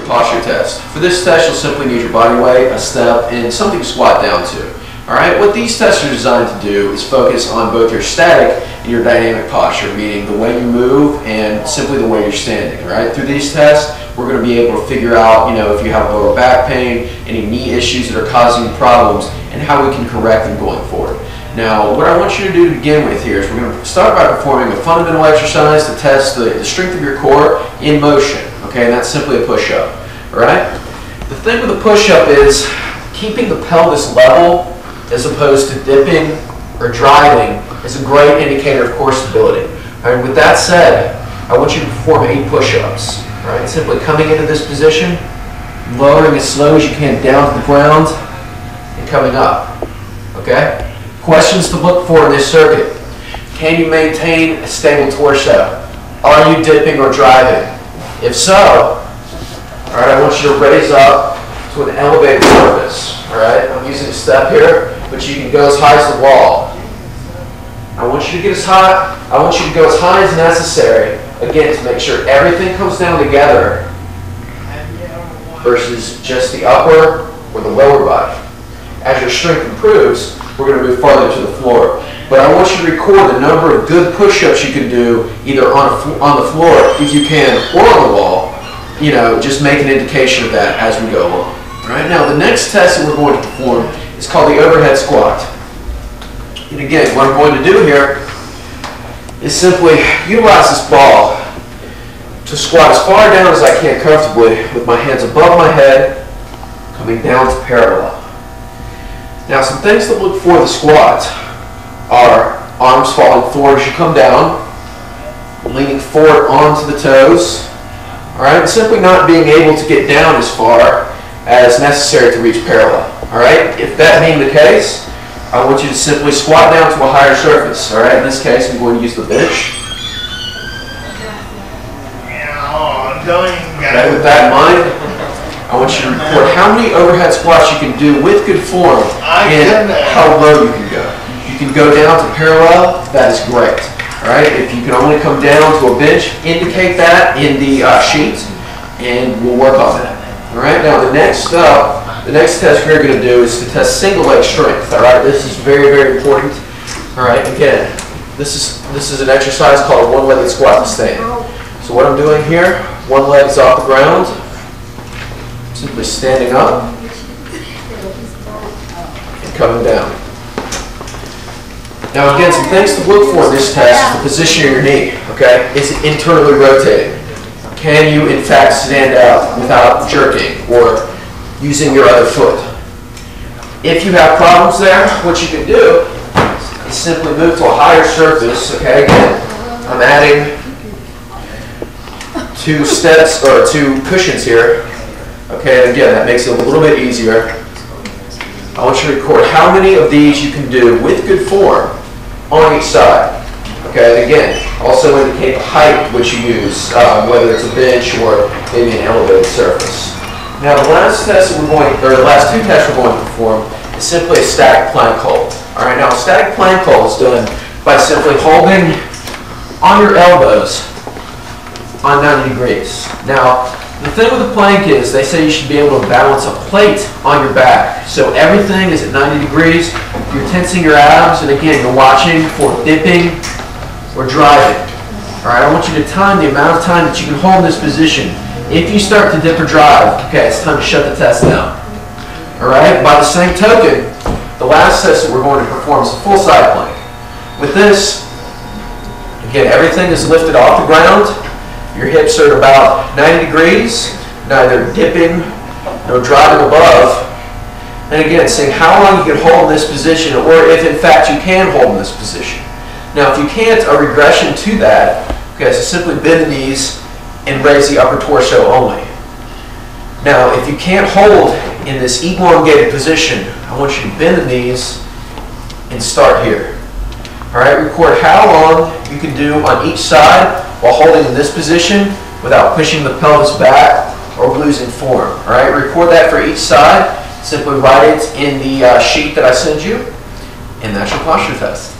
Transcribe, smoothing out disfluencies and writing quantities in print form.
posture test. For this test, you'll simply need your body weight, a step, and something to squat down to. Alright, what these tests are designed to do is focus on both your static and your dynamic posture, meaning the way you move and simply the way you're standing. Alright, through these tests, we're going to be able to figure out, if you have lower back pain, any knee issues that are causing you problems, and how we can correct them going forward. Now, what I want you to do to begin with here is we're going to start by performing a fundamental exercise to test the strength of your core in motion. Okay, and that's simply a push-up. Alright? The thing with a push-up is keeping the pelvis level as opposed to dipping or driving is a great indicator of core stability. Alright, with that said, I want you to perform 8 push-ups. Alright, simply coming into this position, lowering as slow as you can down to the ground, and coming up. Okay? Questions to look for in this circuit. Can you maintain a stable torso? Are you dipping or driving? If so, alright, I want you to raise up to an elevated surface. Alright, I'm using a step here, but you can go as high as the wall. I want you to get as high, I want you to go as high as necessary, again, to make sure everything comes down together versus just the upper or the lower body. As your strength improves, we're going to move farther to the floor. But I want you to record the number of good push-ups you can do either on the floor, if you can, or on the wall. Just make an indication of that as we go along. Alright, now the next test that we're going to perform is called the overhead squat. And again, what I'm going to do here is simply utilize this ball to squat as far down as I can comfortably with my hands above my head, coming down to parallel. Now, some things to look for the squat are arms falling forward as you come down, leaning forward onto the toes, alright, and simply not being able to get down as far as necessary to reach parallel. Alright, if that being the case, I want you to simply squat down to a higher surface. Alright, in this case, I'm going to use the bench. Okay, with that in mind, I want you to report how many overhead squats you can do with good form and how low you can go. You can go down to parallel, that is great. Alright, if you can only come down to a bench, indicate that in the sheet and we'll work on that. Alright, now the next test we're going to do is to test single leg strength. Alright, this is very, very important. Alright, again, this is an exercise called a one-legged squat to stand. So what I'm doing here, one leg is off the ground, simply standing up and coming down. Now again, some things to look for in this test is the position of your knee. Okay, is it internally rotating? Can you in fact stand up without jerking or using your other foot? If you have problems there, what you can do is simply move to a higher surface. Okay, again, I'm adding 2 steps or 2 cushions here. Okay, and again, that makes it a little bit easier. I want you to record how many of these you can do with good form on each side. Okay, and again, also indicate the height which you use, whether it's a bench or maybe an elevated surface. Now, the last 2 tests we're going to perform is simply a static plank hold. All right, now a static plank hold is done by simply holding on your elbows on 90 degrees. Now, the thing with the plank is they say you should be able to balance a plate on your back. So everything is at 90 degrees. You're tensing your abs, and again, you're watching for dipping or driving. Alright, I want you to time the amount of time that you can hold in this position. If you start to dip or drive, okay, it's time to shut the test down. Alright, by the same token, the last test that we're going to perform is a full side plank. With this, again, everything is lifted off the ground. Your hips are at about 90 degrees, neither dipping nor driving above. And again, seeing how long you can hold in this position, or if in fact you can hold in this position. Now, if you can't, a regression to that, okay, so simply bend the knees and raise the upper torso only. Now, if you can't hold in this elongated position, I want you to bend the knees and start here. Alright, record how long you can do on each side while holding in this position without pushing the pelvis back or losing form. Alright, record that for each side. Simply write it in the sheet that I send you, and that's your posture test.